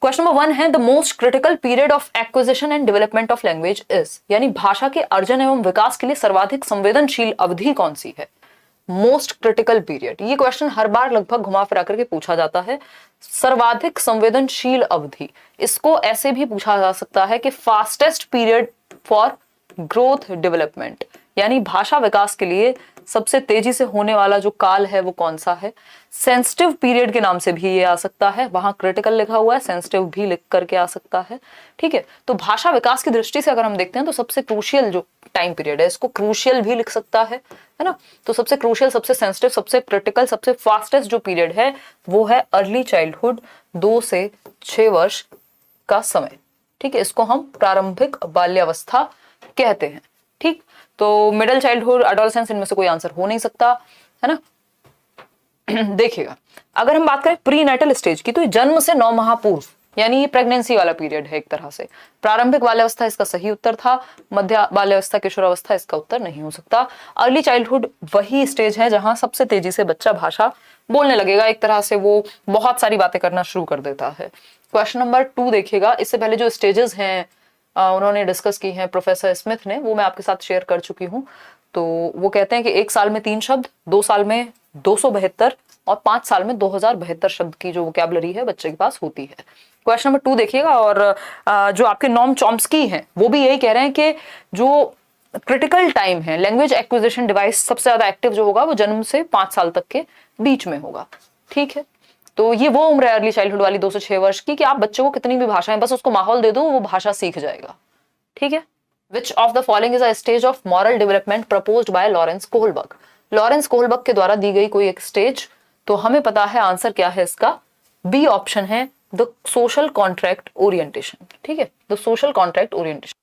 Question number 1 है the most critical period of acquisition and development of language is, यानी भाषा के अर्जन एवं विकास के लिए सर्वाधिक संवेदनशील अवधि कौन सी है? मोस्ट क्रिटिकल पीरियड, ये क्वेश्चन हर बार लगभग घुमा फिरा करके पूछा जाता है। सर्वाधिक संवेदनशील अवधि, इसको ऐसे भी पूछा जा सकता है कि fastest period for growth development, यानी भाषा विकास के लिए सबसे तेजी से होने वाला जो काल है वो कौन सा है। सेंसिटिव पीरियड के नाम से भी ये आ सकता है, वहां क्रिटिकल लिखा हुआ है, सेंसिटिव भी लिख करके आ सकता है। ठीक है, तो भाषा विकास की दृष्टि से अगर हम देखते हैं तो सबसे क्रूशियल जो टाइम पीरियड है, इसको क्रूशियल भी लिख सकता है ना। तो सबसे क्रूशियल, सबसे सेंसिटिव, सबसे क्रिटिकल, सबसे फास्टेस्ट जो पीरियड है वो है अर्ली चाइल्डहुड, 2 से 6 वर्ष का समय। ठीक है, इसको हम प्रारंभिक बाल्यावस्था कहते हैं। ठीक, तो मिडिल चाइल्डहुड, एडोलेसेंस, इनमें से कोई आंसर हो नहीं सकता, है ना। देखिएगा, अगर हम बात करें प्री नेटल स्टेज की, तो जन्म से 9 माह पूर्व, यानी ये प्रेगनेंसी वाला पीरियड है एक तरह से। प्रारंभिक बाल्यावस्था इसका सही उत्तर था, मध्य बाल्यावस्था, किशोरावस्था इसका उत्तर नहीं हो सकता। अर्ली चाइल्डहुड वही स्टेज है जहां सबसे तेजी से बच्चा भाषा बोलने लगेगा, एक तरह से वो बहुत सारी बातें करना शुरू कर देता है। क्वेश्चन नंबर 2 देखिएगा, इससे पहले जो स्टेजेस हैं उन्होंने डिस्कस की हैं प्रोफेसर स्मिथ ने, वो मैं आपके साथ शेयर कर चुकी हूँ। तो वो कहते हैं कि 1 साल में 3 शब्द, 2 साल में 272 और 5 साल में 2072 शब्द की जो वोकैबुलरी है बच्चे के पास होती है। क्वेश्चन नंबर 2 देखिएगा, और जो आपके नॉम चॉम्स्की हैं वो भी यही कह रहे हैं कि जो क्रिटिकल टाइम है लैंग्वेज एक्विजिशन डिवाइस सबसे ज्यादा एक्टिव जो होगा वो जन्म से 5 साल तक के बीच में होगा। ठीक है, तो ये वो उम्र है अर्ली चाइल्डहुड वाली 2 से 6 वर्ष की कि आप बच्चों को कितनी भी भाषाएं, बस उसको माहौल दे दो वो भाषा सीख जाएगा। ठीक है, which of the following is a stage of moral development proposed by Lawrence Kohlberg. Lawrence Kohlberg के द्वारा दी गई कोई एक स्टेज, तो हमें पता है आंसर क्या है इसका, बी ऑप्शन है द सोशल कॉन्ट्रैक्ट ओरिएंटेशन। ठीक है, the social contract orientation.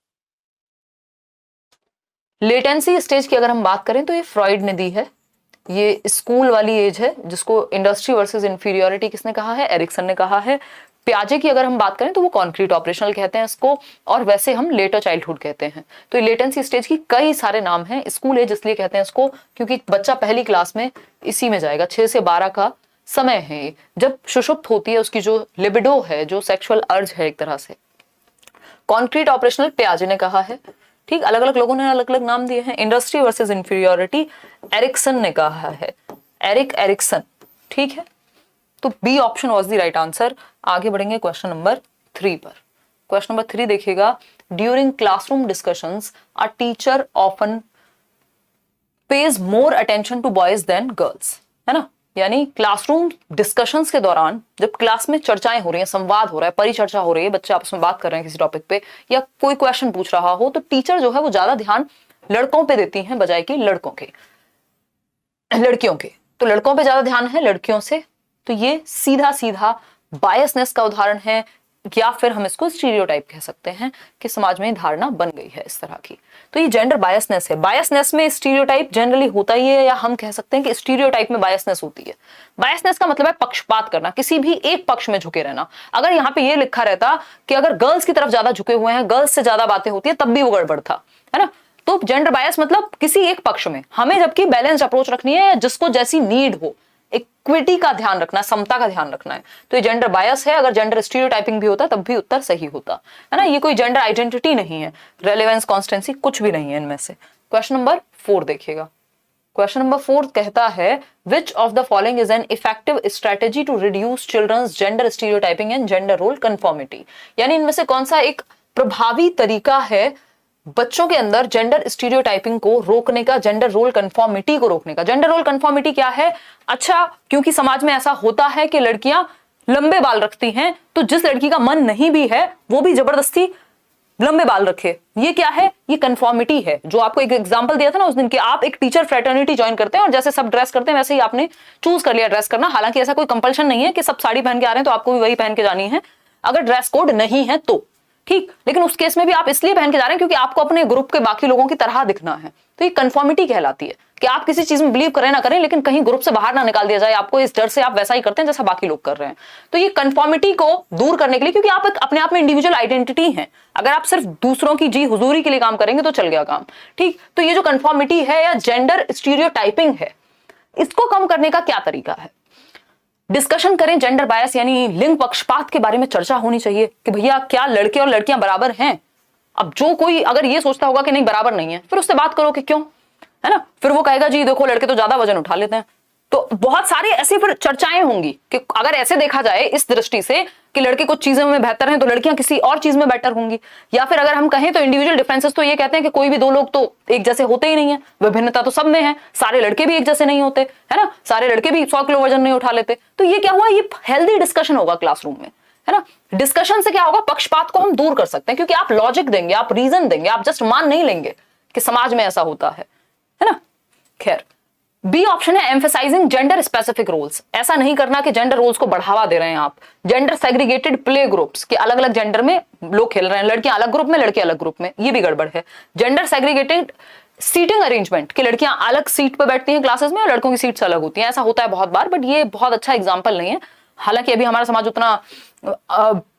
Latency stage की अगर हम बात करें तो ये फ्रॉइड ने दी है, ये स्कूल वाली एज है जिसको इंडस्ट्री वर्सेस इंफीरियोरिटी किसने कहा है, एरिक्सन ने कहा है। प्याजे की अगर हम बात करें तो वो कॉन्क्रीट ऑपरेशनल कहते हैं इसको, और वैसे हम लेटर चाइल्डहुड कहते हैं। तो ये लेटेंसी स्टेज की कई सारे नाम हैं। स्कूल एज इसलिए कहते हैं इसको क्योंकि बच्चा पहली क्लास में इसी में जाएगा, 6 से 12 का समय है जब सुषुप्त होती है उसकी जो लिबिडो है, जो सेक्सुअल अर्ज है एक तरह से। कॉन्क्रीट ऑपरेशनल प्याजे ने कहा है। ठीक, अलग अलग लोगों ने अलग अलग नाम दिए हैं। इंडस्ट्री वर्सेस इंफीरियोरिटी एरिक्सन ने कहा है, एरिक एरिक्सन। ठीक है, तो B option was the right answer. आगे बढ़ेंगे क्वेश्चन नंबर 3 पर। क्वेश्चन नंबर 3 देखिएगा, during classroom discussions a teacher often pays more attention to boys than girls, है ना। यानी क्लासरूम डिस्कशंस के दौरान जब क्लास में चर्चाएं हो रही हैं, संवाद हो रहा है, परिचर्चा हो रही है, बच्चे आपस में बात कर रहे हैं किसी टॉपिक पे या कोई क्वेश्चन पूछ रहा हो, तो टीचर जो है वो ज्यादा ध्यान लड़कों पे देती हैं बजाय कि लड़कियों के। तो लड़कों पे ज्यादा ध्यान है लड़कियों से, तो ये सीधा सीधा बायसनेस का उदाहरण है, या फिर हम इसको स्टीरियोटाइप कह सकते हैं कि समाज में धारणा बन गई है इस तरह की। तो ये जेंडर बायसनेस है। बायसनेस में स्टीरियोटाइप जनरली होता ही है, या हम कह सकते हैं कि स्टीरियोटाइप में बायसनेस होती है। बायसनेस का मतलब है पक्षपात करना, किसी भी एक पक्ष में झुके रहना। अगर यहाँ पे ये लिखा रहता कि अगर गर्ल्स की तरफ ज्यादा झुके हुए हैं, गर्ल्स से ज्यादा बातें होती है, तब भी वो गड़बड़ था, है ना। तो जेंडर बायस मतलब किसी एक पक्ष में, हमें जबकि बैलेंस्ड अप्रोच रखनी है, जिसको जैसी नीड हो, इक्विटी का ध्यान रखना है, समता का ध्यान रखना है। तो ये जेंडर बायस है। अगर जेंडर स्टीरियोटाइपिंग भी होता तब भी उत्तर सही होता, है ना। ये कोई जेंडर आइडेंटिटी नहीं है, रेलेवेंस, कॉन्स्टेंसी कुछ भी नहीं है इनमें से। क्वेश्चन नंबर 4 देखिएगा। क्वेश्चन नंबर 4 कहता है which of the following is an effective strategy to reduce children's gender stereotyping and gender role conformity, यानी इनमें से कौन सा एक प्रभावी तरीका है बच्चों के अंदर जेंडर स्टीरियोटाइपिंग को रोकने का, जेंडर रोल कन्फॉर्मिटी को रोकने का। जेंडर रोल कन्फॉर्मिटी क्या है? अच्छा, क्योंकि समाज में ऐसा होता है कि लड़कियां लंबे बाल रखती हैं, तो जिस लड़की का मन नहीं भी है वो भी जबरदस्ती लंबे बाल रखे। ये क्या है? ये कन्फॉर्मिटी है। जो आपको एक एग्जांपल दिया था ना उस दिन कि आप एक टीचर फ्रेटर्निटी ज्वाइन करते हैं और जैसे सब ड्रेस करते हैं वैसे ही आपने चूज कर लिया ड्रेस करना। हालांकि ऐसा कोई कंपल्शन नहीं है कि सब साड़ी पहन के आ रहे हैं तो आपको भी वही पहन के जानी है, अगर ड्रेस कोड नहीं है तो ठीक। लेकिन उस केस में भी आप इसलिए पहन के जा रहे हैं क्योंकि आपको अपने ग्रुप के बाकी लोगों की तरह दिखना है। तो ये कन्फॉर्मिटी कहलाती है कि आप किसी चीज में बिलीव करें ना करें, लेकिन कहीं ग्रुप से बाहर ना निकाल दिया जाए आपको, इस डर से आप वैसा ही करते हैं जैसा बाकी लोग कर रहे हैं। तो ये कन्फॉर्मिटी को दूर करने के लिए, क्योंकि आप अपने आप में इंडिविजुअल आइडेंटिटी हैं, अगर आप सिर्फ दूसरों की जी हुजूरी के लिए काम करेंगे तो चल गया काम, ठीक। तो ये जो कन्फॉर्मिटी है या जेंडर स्टीरियोटाइपिंग है, इसको कम करने का क्या तरीका है? डिस्कशन करें जेंडर बायस यानी लिंग पक्षपात के बारे में चर्चा होनी चाहिए कि भैया क्या लड़के और लड़कियां बराबर हैं। अब जो कोई अगर ये सोचता होगा कि नहीं बराबर नहीं है, फिर उससे बात करो कि क्यों, है ना। फिर वो कहेगा जी देखो लड़के तो ज्यादा वजन उठा लेते हैं। तो बहुत सारी ऐसी फिर चर्चाएं होंगी कि अगर ऐसे देखा जाए इस दृष्टि से कि लड़के कुछ चीजों में बेहतर हैं तो लड़कियां किसी और चीज में बेटर होंगी। या फिर अगर हम कहें तो इंडिविजुअल डिफरेंसेस तो ये कहते हैं कि कोई भी दो लोग तो एक जैसे होते ही नहीं है, विभिन्नता तो सब में है। सारे लड़के भी एक जैसे नहीं होते, है ना, सारे लड़के भी 100 किलो वजन नहीं उठा लेते। तो ये क्या हुआ, ये हेल्दी डिस्कशन होगा क्लासरूम में, है ना। डिस्कशन से क्या होगा, पक्षपात को हम दूर कर सकते हैं क्योंकि आप लॉजिक देंगे, आप रीजन देंगे, आप जस्ट मान नहीं लेंगे कि समाज में ऐसा होता है ना। खैर, बी ऑप्शन है एम्फेसाइजिंग जेंडर स्पेसिफिक रोल्स। ऐसा नहीं करना कि जेंडर रोल्स को बढ़ावा दे रहे हैं आप। जेंडर सेग्रीगेटेड प्ले ग्रुप्स के अलग अलग जेंडर में लोग खेल रहे हैं, लड़कियां अलग ग्रुप में लड़के अलग ग्रुप में, ये भी गड़बड़ है। जेंडर सेग्रीगेटेड सीटिंग अरेंजमेंट कि लड़कियां अलग सीट पर बैठती हैं क्लासेस में और लड़कों की सीट्स अलग होती हैं, ऐसा होता है बहुत बार, बट ये बहुत अच्छा एग्जाम्पल नहीं है। हालांकि अभी हमारा समाज उतना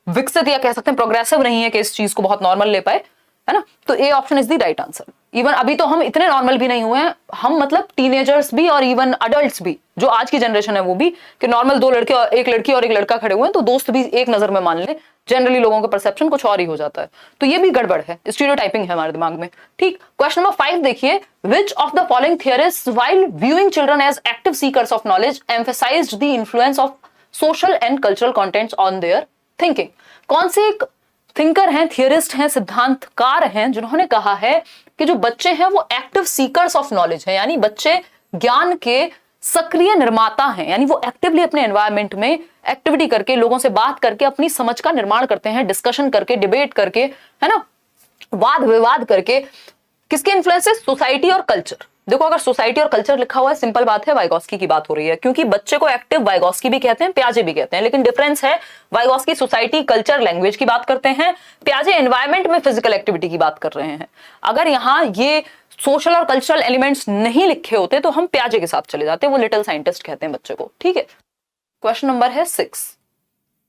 विकसित या कह सकते हैं प्रोग्रेसिव नहीं है कि इस चीज को बहुत नॉर्मल ले पाए, है ना। तो A option is the right answer. Even अभी तो हम इतने नॉर्मल भी नहीं हुए हैं, हम मतलब टीनेजर्स भी और इवन अडल्ट्स भी, जो आज की जनरेशन है वो भी, कि नॉर्मल दो लड़के और एक लड़की और एक लड़का खड़े हुए हैं तो दोस्त भी एक नजर में मान ले, जनरली लोगों का परसेप्शन कुछ और ही हो जाता है। तो ये भी गड़बड़ है, स्टीरियोटाइपिंग है हमारे दिमाग में। ठीक, क्वेश्चन नंबर 5 देखिए, which of the following theorist while viewing children as active seekers of knowledge emphasised the influence of social and cultural contents on their thinking. कौन से एक थिंकर हैं, थियरिस्ट हैं, सिद्धांतकार हैं जिन्होंने कहा है कि जो बच्चे हैं वो एक्टिव सीकर्स ऑफ नॉलेज हैं, यानी बच्चे ज्ञान के सक्रिय निर्माता हैं, यानी वो एक्टिवली अपने एनवायरनमेंट में एक्टिविटी करके, लोगों से बात करके अपनी समझ का निर्माण करते हैं, डिस्कशन करके, डिबेट करके, है ना, वाद विवाद करके। किसके इन्फ्लुएंस से, सोसाइटी और कल्चर। देखो अगर सोसाइटी और कल्चर लिखा हुआ है, सिंपल बात है वाइगोस्की की बात हो रही है, क्योंकि बच्चे को एक्टिव वाइगोस्की भी कहते हैं, प्याजे भी कहते हैं, लेकिन डिफरेंस है, वाइगोस्की सोसाइटी कल्चर लैंग्वेज की बात करते हैं, प्याजे एनवायरनमेंट में फिजिकल एक्टिविटी की बात कर रहे हैं। अगर यहाँ ये सोशल और कल्चरल एलिमेंट्स नहीं लिखे होते तो हम प्याजे के साथ चले जाते, वो लिटिल साइंटिस्ट कहते हैं बच्चे को। ठीक है, क्वेश्चन नंबर है 6।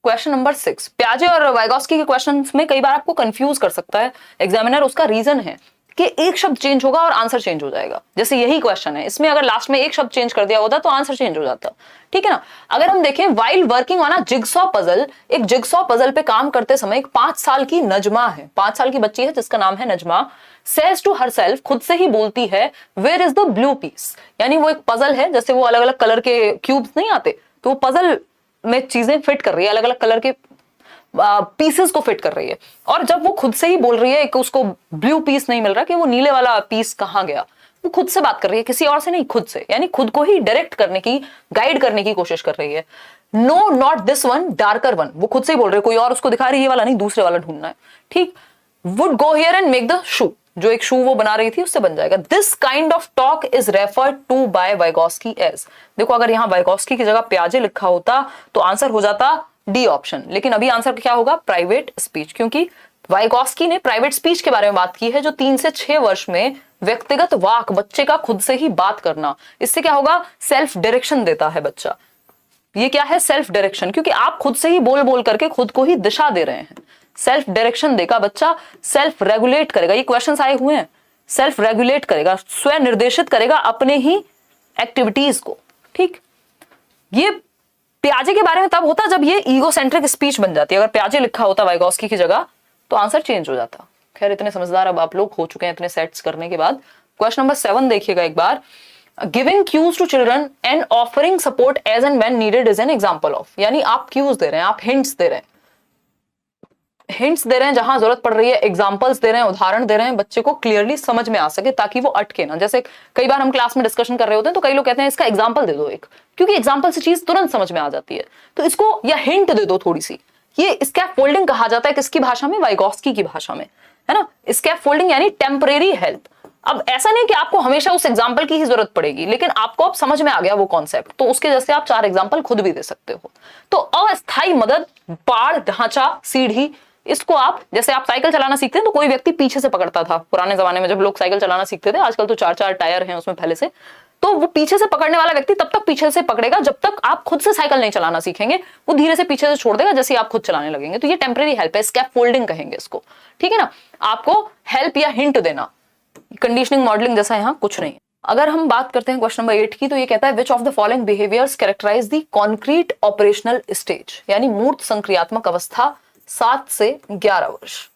क्वेश्चन नंबर 6, प्याजे और वाइगोस्की के क्वेश्चंस में कई बार आपको कंफ्यूज कर सकता है एग्जामिनर। उसका रीजन है कि एक शब्द चेंज होगा और आंसर चेंज हो जाएगा। जैसे यही क्वेश्चन है, इसमें अगर लास्ट में एक शब्द चेंज कर दिया होता तो आंसर चेंज हो जाता। ठीक है ना। अगर हम देखें, while working on a jigsaw puzzle, एक जिगसॉ पजल पे काम करते समय एक 5 साल की नजमा है, 5 साल की बच्ची है जिसका नाम है नजमा, सेज टू हरसेल्फ, खुद से ही बोलती है, where is the blue piece. यानी वो एक पजल है, जैसे वो अलग अलग कलर के क्यूब्स नहीं आते, तो वो पजल में चीजें फिट कर रही है, अलग अलग कलर के पीसेस को फिट कर रही है। और जब वो खुद से ही बोल रही है कि उसको ब्लू पीस नहीं मिल रहा, कि वो नीले वाला पीस कहाँ गया, वो खुद से बात कर रही है, किसी और से नहीं, खुद से, यानी खुद को ही डायरेक्ट करने की, गाइड करने की कोशिश कर रही है। No not this one, darker one, वो खुद से ही बोल रही है, कोई और उसको दिखा रही है, ये वाला नहीं, दूसरे वाला ढूंढना है। ठीक, would go here and make the shoe, जो एक शू वो बना रही थी उससे बन जाएगा। This kind of talk is referred to by Vygotsky as. देखो अगर यहाँ वाइगोस्की की जगह प्याजे लिखा होता तो आंसर हो जाता डी ऑप्शन, लेकिन अभी आंसर क्या होगा, प्राइवेट स्पीच, क्योंकि वाइगोस्की ने प्राइवेट स्पीच के बारे में बात की है, जो 3 से 6 वर्ष में व्यक्तिगत वाक, बच्चे का खुद से ही बात करना, इससे क्या होगा, सेल्फ डायरेक्शन देता है बच्चा। ये क्या है, सेल्फ डायरेक्शन, क्योंकि आप खुद से ही बोल बोल करके खुद को ही दिशा दे रहे हैं। सेल्फ डायरेक्शन देगा बच्चा, सेल्फ रेगुलेट करेगा, ये क्वेश्चंस आए हुए हैं, सेल्फ रेगुलेट करेगा, स्व निर्देशित करेगा अपने ही एक्टिविटीज को। ठीक, ये प्याजे के बारे में तब होता जब ये ईगोसेंट्रिक स्पीच बन जाती है। अगर प्याजे लिखा होता वाइगोस्की की जगह तो आंसर चेंज हो जाता। खैर, इतने समझदार अब आप लोग हो चुके हैं इतने सेट्स करने के बाद। क्वेश्चन नंबर 7 देखिएगा एक बार, giving cues to children and offering support as and when needed is an example of. यानी आप क्यूज दे रहे हैं, आप हिंट्स दे रहे हैं, हिंट्स दे रहे हैं जहां जरूरत पड़ रही है, एग्जांपल्स दे रहे हैं, उदाहरण दे रहे हैं, बच्चे को क्लियरली समझ में आ सके ताकि वो अटके ना। जैसे कई बार हम क्लास में डिस्कशन कर रहे होते हैं तो कई लोग कहते हैं इसका एग्जांपल दे दो एक, क्योंकि एग्जांपल से चीज तुरंत समझ में आ जाती है, तो इसको या हिंट दे दो थोड़ी सी। ये स्कैफोल्डिंग कहा जाता है, किसकी भाषा में, वाइगोस्की की भाषा में, है ना। स्कैफोल्डिंग यानी टेम्परेरी हेल्प। अब ऐसा नहीं कि आपको हमेशा उस एग्जाम्पल की ही जरूरत पड़ेगी, लेकिन आपको अब समझ में आ गया वो कॉन्सेप्ट, तो उसके जैसे आप 4 एग्जाम्पल खुद भी दे सकते हो। तो अस्थायी मदद, पाड़, ढांचा, सीढ़ी, इसको आप, जैसे आप साइकिल चलाना सीखते हैं तो कोई व्यक्ति पीछे से पकड़ता था पुराने जमाने में जब लोग साइकिल चलाना सीखते थे, आजकल तो 4-4 टायर हैं उसमें पहले से, तो वो पीछे से पकड़ने वाला व्यक्ति तब तक पीछे से पकड़ेगा जब तक आप खुद से साइकिल नहीं चलाना सीखेंगे, वो धीरे से पीछे से छोड़ देगा जैसे आप खुद चलाने लगेंगे। तो ये टेम्परेरी हेल्प है, स्कैफोल्डिंग कहेंगे इसको। ठीक है ना, आपको हेल्प या हिंट देना, कंडीशनिंग मॉडलिंग जैसा यहाँ कुछ नहीं है। अगर हम बात करते हैं क्वेश्चन नंबर 8 की, तो ये कहता है which of the following behaviours characterise the concrete operational stage, यानी मूर्त संक्रियात्मक अवस्था 7 से 11 वर्ष।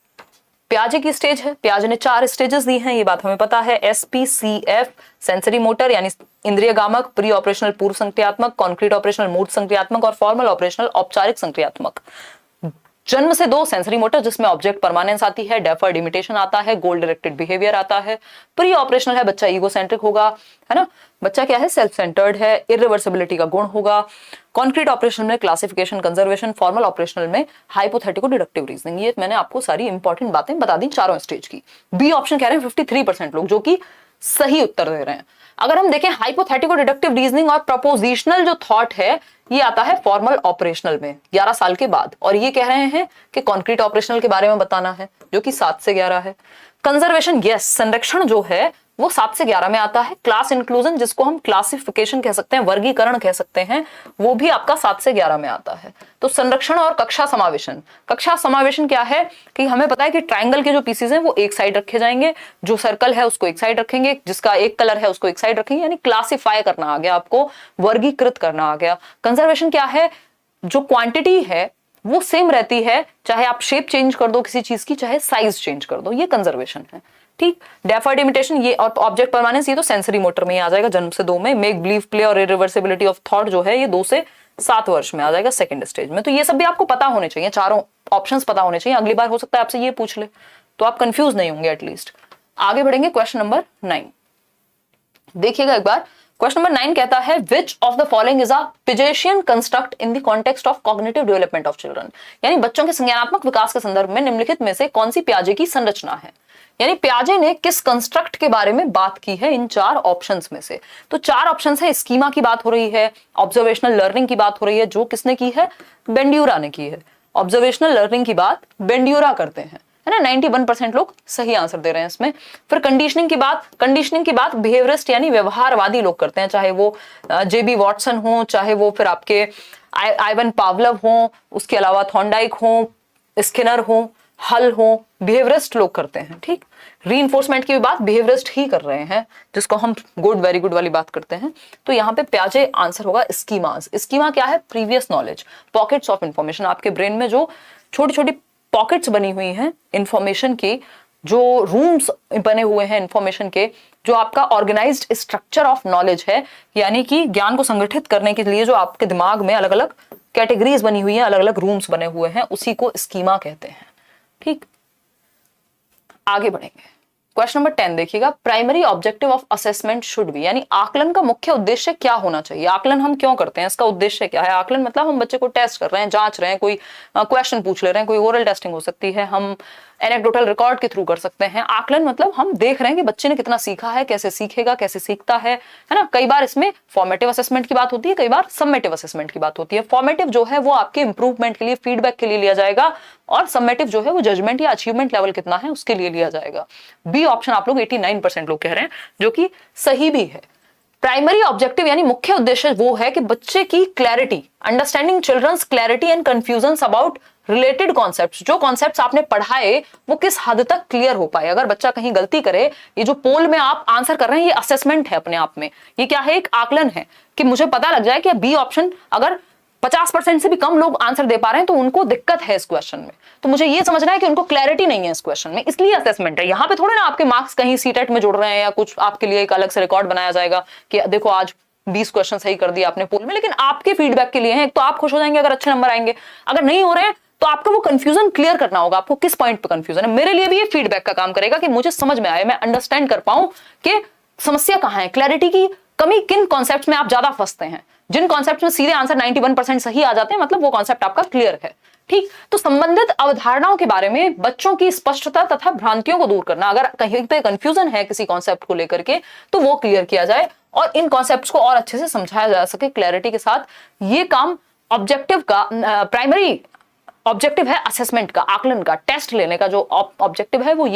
प्याजे की स्टेज है, प्याजे ने 4 स्टेजेस दी हैं, ये बात हमें पता है, SPCF सेंसरी मोटर यानी इंद्रिय गामक, प्री ऑपरेशनल पूर्व संक्रियात्मक, कॉन्क्रीट ऑपरेशनल मूर्त संक्रियात्मक और फॉर्मल ऑपरेशनल औपचारिक संक्रियात्मक। जन्म से 2 सेंसरी मोटर जिसमें ऑब्जेक्ट परमानेंस आती है, डेफर्ड इमिटेशन आता है, गोल डायरेक्टेड बिहेवियर आता है। प्री ऑपरेशनल है, बच्चा ईगोसेंट्रिक होगा, है ना, बच्चा क्या है, सेल्फ सेंटर्ड है, इरिवर्सिबिलिटी का गुण होगा। कॉन्क्रीट ऑपरेशन में क्लासिफिकेशन कंजर्वेशन, फॉर्मल ऑपरेशनल में हाइपोथेटिको डिडक्टिव रीजनिंग। ये मैंने आपको सारी इंपॉर्टेंट बातें बता दी चारों स्टेज की। बी ऑप्शन कह रहे हैं 53% लोग, जो कि सही उत्तर दे रहे हैं। अगर हम देखें हाइपोथेटिको डिडक्टिव रीजनिंग और प्रपोजिशनल जो थॉट है, ये आता है फॉर्मल ऑपरेशनल में 11 साल के बाद, और ये कह रहे हैं कि कॉन्क्रीट ऑपरेशनल के बारे में बताना है, जो कि 7 से 11 है। कंजर्वेशन, यस, संरक्षण जो है वो 7 से 11 में आता है। क्लास इंक्लूजन, जिसको हम क्लासिफिकेशन कह सकते हैं, वर्गीकरण कह सकते हैं, वो भी आपका 7 से 11 में आता है। तो संरक्षण और कक्षा समावेशन, कक्षा समावेशन क्या है कि हमें पता है कि ट्राइंगल के जो पीसेस हैं वो एक साइड रखे जाएंगे, जो सर्कल है उसको एक साइड रखेंगे, जिसका एक कलर है उसको एक साइड रखेंगे, यानी क्लासिफाई करना आ गया, आपको वर्गीकृत करना आ गया। कंजर्वेशन क्या है, जो क्वांटिटी है वो सेम रहती है, चाहे आप शेप चेंज कर दो किसी चीज की, चाहे साइज चेंज कर दो, ये कंजर्वेशन है। ठीक, डेफर्ड इमिटेशन ये और ऑब्जेक्ट परमानेंस, ये तो सेंसरी मोटर में ही आ जाएगा, जन्म से 2 में। मेक बिलीव प्ले और इरिवर्सिबिलिटी ऑफ थॉट जो है ये 2 से 7 वर्ष में आ जाएगा, सेकंड स्टेज में। तो ये सब भी आपको पता होने चाहिए, चारों ऑप्शंस पता होने चाहिए। अगली बार हो सकता है आपसे ये पूछ ले, तो आप कंफ्यूज नहीं होंगे एटलीस्ट। आगे बढ़ेंगे, क्वेश्चन नंबर 9 देखिएगा एक बार। क्वेश्चन नंबर 9 कहता है which of the following is a Piagetian construct in the context of cognitive development of children, यानी बच्चों के संज्ञानात्मक विकास के संदर्भ में निम्नलिखित में से कौन सी प्याजे की संरचना है। यानी प्याजे ने किस कंस्ट्रक्ट के बारे में बात की है इन 4 ऑप्शंस में से। तो 4 ऑप्शंस है, स्कीमा की बात हो रही है, ऑब्जर्वेशनल लर्निंग की बात हो रही है, जो किसने की है, बेंड्यूरा ने की है। ऑब्जर्वेशनल लर्निंग की बात बेंड्यूरा करते हैं, है ना, 91% लोग सही आंसर दे रहे हैं इसमें। फिर कंडीशनिंग की बात बिहेवियरिस्ट यानी व्यवहारवादी लोग करते हैं, चाहे वो JB वॉटसन हो, चाहे वो फिर आपके आइवन पावलव हो, उसके अलावा थॉर्नडाइक हो, स्किनर हो, हल हो, बिहेवियरिस्ट लोग करते हैं। ठीक, रीइंफोर्समेंट की भी बात बिहेवियरिस्ट ही कर रहे हैं, जिसको हम गुड वेरी गुड वाली बात करते हैं। तो यहाँ पे प्याजे आंसर होगा स्कीमास। स्कीमा क्या है, previous knowledge, pockets of information, आपके ब्रेन में जो छोटी छोटी पॉकेट्स बनी हुई हैं इंफॉर्मेशन की, जो रूम्स बने हुए हैं इंफॉर्मेशन के, जो आपका ऑर्गेनाइज्ड स्ट्रक्चर ऑफ नॉलेज है, यानी कि ज्ञान को संगठित करने के लिए जो आपके दिमाग में अलग अलग कैटेगरीज बनी हुई हैं, अलग अलग रूम्स बने हुए हैं, उसी को स्कीमा कहते हैं। ठीक, आगे बढ़ेंगे। क्वेश्चन नंबर 10 देखिएगा, primary objective of assessment should be, यानी आकलन का मुख्य उद्देश्य क्या होना चाहिए। आकलन हम क्यों करते हैं, इसका उद्देश्य क्या है। आकलन मतलब हम बच्चे को टेस्ट कर रहे हैं, जांच रहे हैं, कोई क्वेश्चन पूछ ले रहे हैं, कोई ओरल टेस्टिंग हो सकती है, हम एनेक्डोटल रिकॉर्ड के थ्रू कर सकते हैं। आकलन मतलब हम देख रहे हैं कि बच्चे ने कितना सीखा है, कैसे सीखेगा, कैसे सीखता है ना। कई बार इसमें फॉर्मेटिव असेसमेंट की बात होती है, कई बार सबमेटिव असेसमेंट की बात होती है। फॉर्मेटिव जो है वो आपके इंप्रूवमेंट के लिए, फीडबैक के लिए लिया जाएगा, और सबमेटिव जो है वो जजमेंट या अचीवमेंट लेवल कितना है उसके लिए लिया जाएगा। बी ऑप्शन आप लोग 89% लोग कह रहे हैं, जो कि सही भी है। प्राइमरी ऑब्जेक्टिव यानी मुख्य उद्देश्य वो है कि बच्चे की clarity, understanding children's clarity and confusion about related concepts, जो कॉन्सेप्ट्स आपने पढ़ाए वो किस हद तक क्लियर हो पाए। अगर बच्चा कहीं गलती करे, ये जो पोल में आप आंसर कर रहे हैं ये असेसमेंट है अपने आप में, ये क्या है, एक आकलन है कि मुझे पता लग जाए कि बी ऑप्शन अगर 50% से भी कम लोग आंसर दे पा रहे हैं तो उनको दिक्कत है इस क्वेश्चन में, तो मुझे ये समझना है कि उनको क्लैरिटी नहीं है इस क्वेश्चन में, इसलिए असेसमेंट है। यहाँ पे थोड़े ना आपके मार्क्स कहीं सीटेट में जुड़ रहे हैं या कुछ आपके लिए एक अलग से रिकॉर्ड बनाया जाएगा कि देखो आज 20 क्वेश्चन सही कर दिया आपने पोल में, लेकिन आपके फीडबैक के लिए है। एक तो आप खुश हो जाएंगे अगर अच्छे नंबर आएंगे, अगर नहीं हो रहे हैं तो आपको वो कंफ्यूजन क्लियर करना होगा, आपको किस पॉइंट पे कंफ्यूजन है। मेरे लिए भी ये फीडबैक का काम करेगा कि मुझे समझ में आए, मैं अंडरस्टैंड कर पाऊं कि समस्या कहां है, क्लैरिटी की कमी किन कॉन्सेप्ट्स में आप ज्यादा फंसते हैं। जिन कॉन्सेप्ट्स में सीधे आंसर 91% सही आ जाते हैं, मतलब वो कॉन्सेप्ट आपका क्लियर है। ठीक, तो संबंधित अवधारणाओं के बारे में बच्चों की स्पष्टता तथा भ्रांतियों को दूर करना, अगर कहीं पे कंफ्यूजन है किसी कॉन्सेप्ट को लेकर के तो वो क्लियर किया जाए और इन कॉन्सेप्ट्स को और अच्छे से समझाया जा सके क्लैरिटी के साथ। ये काम ऑब्जेक्टिव का, प्राइमरी ऑब्जेक्टिव है असेसमेंट का, आकलन का, टेस्ट लेने का जो ऑब्जेक्टिव है वो